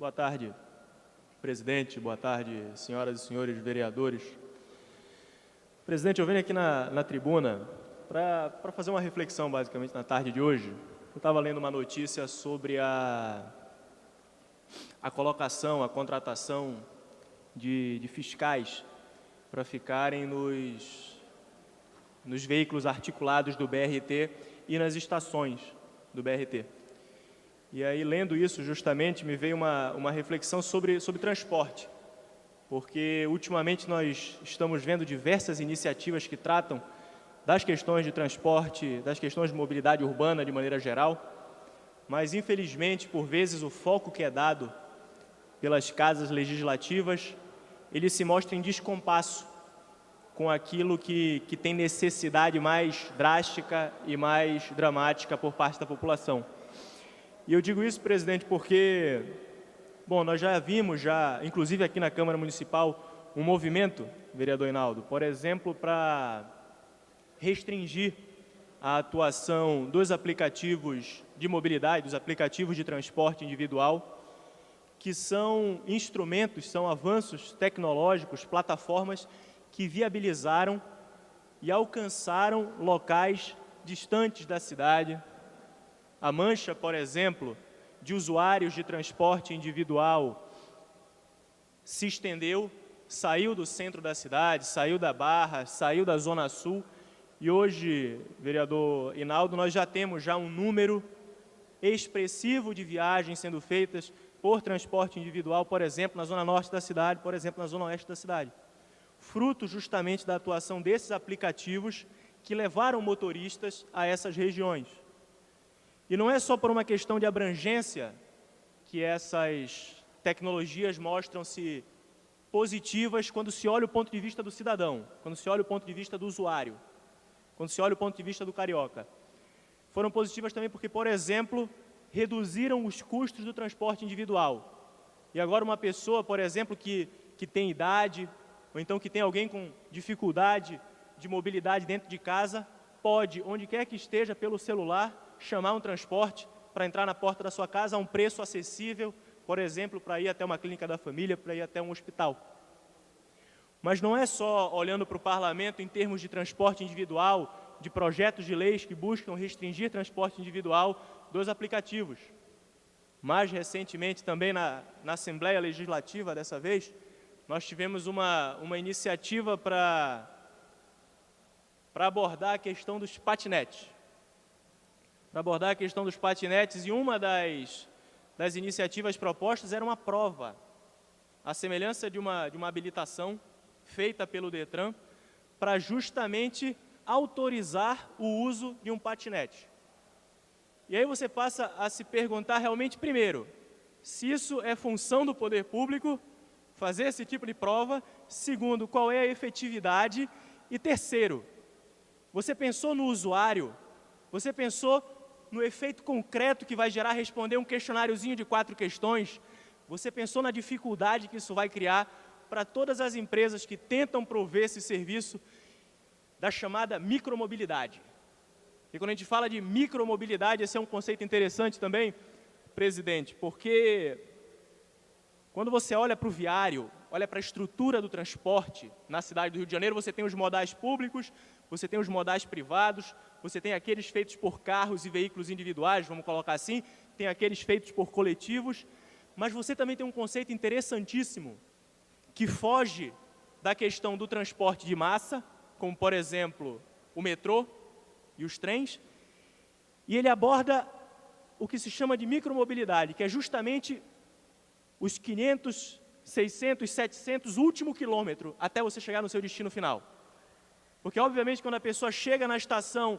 Boa tarde, presidente. Boa tarde, senhoras e senhores vereadores. Presidente, eu venho aqui na tribuna para fazer uma reflexão, basicamente, na tarde de hoje. Eu estava lendo uma notícia sobre a colocação, a contratação de fiscais para ficarem nos veículos articulados do BRT e nas estações do BRT. E aí, lendo isso, justamente, me veio uma reflexão sobre transporte, porque, ultimamente, nós estamos vendo diversas iniciativas que tratam das questões de transporte, das questões de mobilidade urbana, de maneira geral, mas, infelizmente, por vezes, o foco que é dado pelas casas legislativas, ele se mostra em descompasso com aquilo que tem necessidade mais drástica e mais dramática por parte da população. E eu digo isso, presidente, porque, bom, nós já vimos, inclusive aqui na Câmara Municipal, um movimento, vereador Hinaldo, por exemplo, para restringir a atuação dos aplicativos de mobilidade, dos aplicativos de transporte individual, que são instrumentos, são avanços tecnológicos, plataformas que viabilizaram e alcançaram locais distantes da cidade. A mancha, por exemplo, de usuários de transporte individual se estendeu, saiu do centro da cidade, saiu da Barra, saiu da Zona Sul, e hoje, vereador Hinaldo, nós já temos um número expressivo de viagens sendo feitas por transporte individual, por exemplo, na Zona Norte da cidade, por exemplo, na Zona Oeste da cidade. Fruto justamente da atuação desses aplicativos que levaram motoristas a essas regiões. E não é só por uma questão de abrangência que essas tecnologias mostram-se positivas quando se olha o ponto de vista do cidadão, quando se olha o ponto de vista do usuário, quando se olha o ponto de vista do carioca. Foram positivas também porque, por exemplo, reduziram os custos do transporte individual. E agora uma pessoa, por exemplo, que tem idade, ou então que tem alguém com dificuldade de mobilidade dentro de casa, pode, onde quer que esteja, pelo celular, chamar um transporte para entrar na porta da sua casa a um preço acessível, por exemplo, para ir até uma clínica da família, para ir até um hospital. Mas não é só olhando para o parlamento em termos de transporte individual, de projetos de leis que buscam restringir transporte individual dos aplicativos. Mais recentemente, também na Assembleia Legislativa, dessa vez, nós tivemos uma iniciativa para abordar a questão dos patinetes. E uma das iniciativas propostas era uma prova, à semelhança de uma habilitação feita pelo Detran, para justamente autorizar o uso de um patinete. E aí você passa a se perguntar realmente, primeiro, se isso é função do poder público, fazer esse tipo de prova. Segundo, qual é a efetividade? E terceiro, você pensou no usuário? Você pensou no efeito concreto que vai gerar responder um questionáriozinho de 4 questões? Você pensou na dificuldade que isso vai criar para todas as empresas que tentam prover esse serviço da chamada micromobilidade? E quando a gente fala de micromobilidade, esse é um conceito interessante também, presidente, porque quando você olha para o viário, olha para a estrutura do transporte na cidade do Rio de Janeiro, você tem os modais públicos, você tem os modais privados, você tem aqueles feitos por carros e veículos individuais, vamos colocar assim, tem aqueles feitos por coletivos, mas você também tem um conceito interessantíssimo, que foge da questão do transporte de massa, como, por exemplo, o metrô e os trens, e ele aborda o que se chama de micromobilidade, que é justamente os 500, 600, 700, último quilômetro, até você chegar no seu destino final. Porque, obviamente, quando a pessoa chega na estação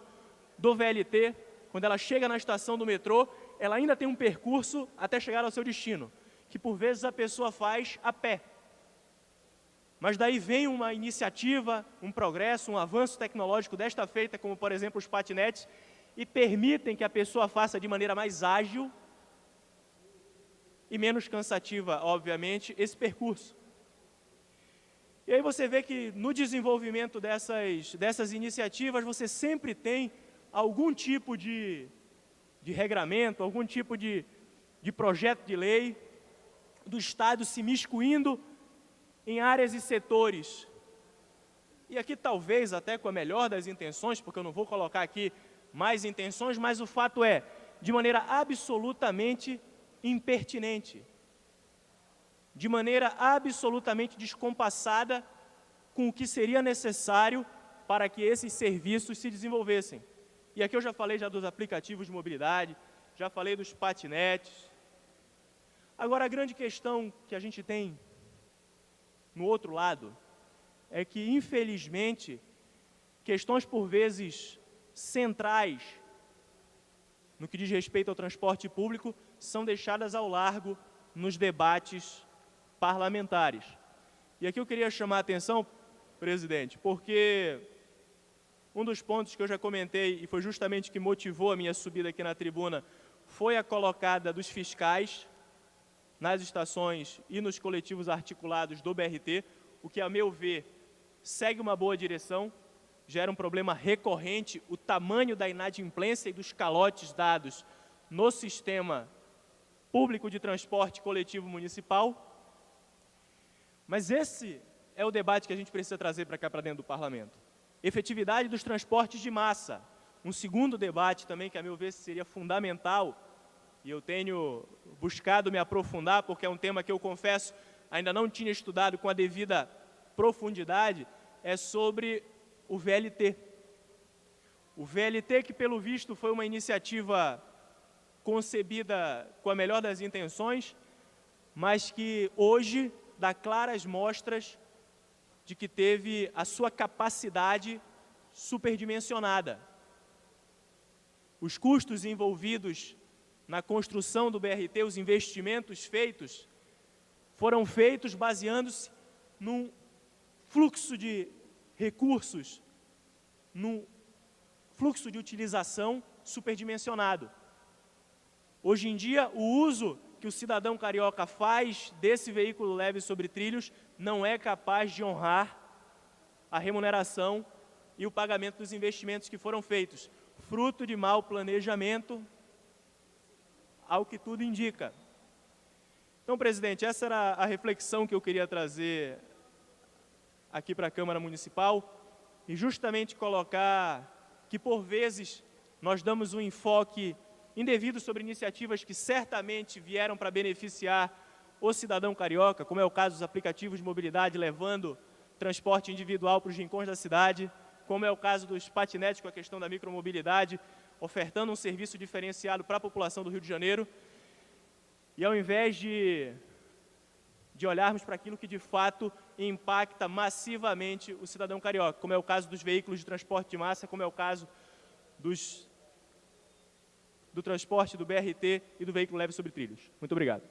do VLT, quando ela chega na estação do metrô, ela ainda tem um percurso até chegar ao seu destino, que por vezes a pessoa faz a pé. Mas daí vem uma iniciativa, um progresso, um avanço tecnológico desta feita, como por exemplo os patinetes, e permitem que a pessoa faça de maneira mais ágil e menos cansativa, obviamente, esse percurso. E aí você vê que no desenvolvimento dessas iniciativas, você sempre tem algum tipo de regramento, algum tipo de projeto de lei do Estado se miscuindo em áreas e setores. E aqui talvez até com a melhor das intenções, porque eu não vou colocar aqui mais intenções, mas o fato é, de maneira absolutamente impertinente, de maneira absolutamente descompassada com o que seria necessário para que esses serviços se desenvolvessem. E aqui eu já falei dos aplicativos de mobilidade, já falei dos patinetes. Agora, a grande questão que a gente tem no outro lado é que, infelizmente, questões por vezes centrais no que diz respeito ao transporte público são deixadas ao largo nos debates parlamentares. E aqui eu queria chamar a atenção, presidente, porque um dos pontos que eu já comentei, e foi justamente o que motivou a minha subida aqui na tribuna, foi a colocada dos fiscais nas estações e nos coletivos articulados do BRT, o que, a meu ver, segue uma boa direção, gera um problema recorrente, o tamanho da inadimplência e dos calotes dados no sistema público de transporte coletivo municipal. Mas esse é o debate que a gente precisa trazer para cá, para dentro do parlamento. Efetividade dos transportes de massa. Um segundo debate também que, a meu ver, seria fundamental, e eu tenho buscado me aprofundar, porque é um tema que eu confesso ainda não tinha estudado com a devida profundidade, é sobre o VLT. O VLT, que pelo visto foi uma iniciativa concebida com a melhor das intenções, mas que hoje dá claras mostras de que teve a sua capacidade superdimensionada. Os custos envolvidos na construção do BRT, os investimentos feitos, foram feitos baseando-se num fluxo de recursos, num fluxo de utilização superdimensionado. Hoje em dia, o uso que o cidadão carioca faz desse veículo leve sobre trilhos não é capaz de honrar a remuneração e o pagamento dos investimentos que foram feitos, fruto de mau planejamento, ao que tudo indica. Então, presidente, essa era a reflexão que eu queria trazer aqui para a Câmara Municipal e justamente colocar que, por vezes, nós damos um enfoque indevido sobre iniciativas que certamente vieram para beneficiar o cidadão carioca, como é o caso dos aplicativos de mobilidade levando transporte individual para os rincões da cidade, como é o caso dos patinetes com a questão da micromobilidade, ofertando um serviço diferenciado para a população do Rio de Janeiro. E ao invés de olharmos para aquilo que de fato impacta massivamente o cidadão carioca, como é o caso dos veículos de transporte de massa, como é o caso do transporte do BRT e do veículo leve sobre trilhos. Muito obrigado.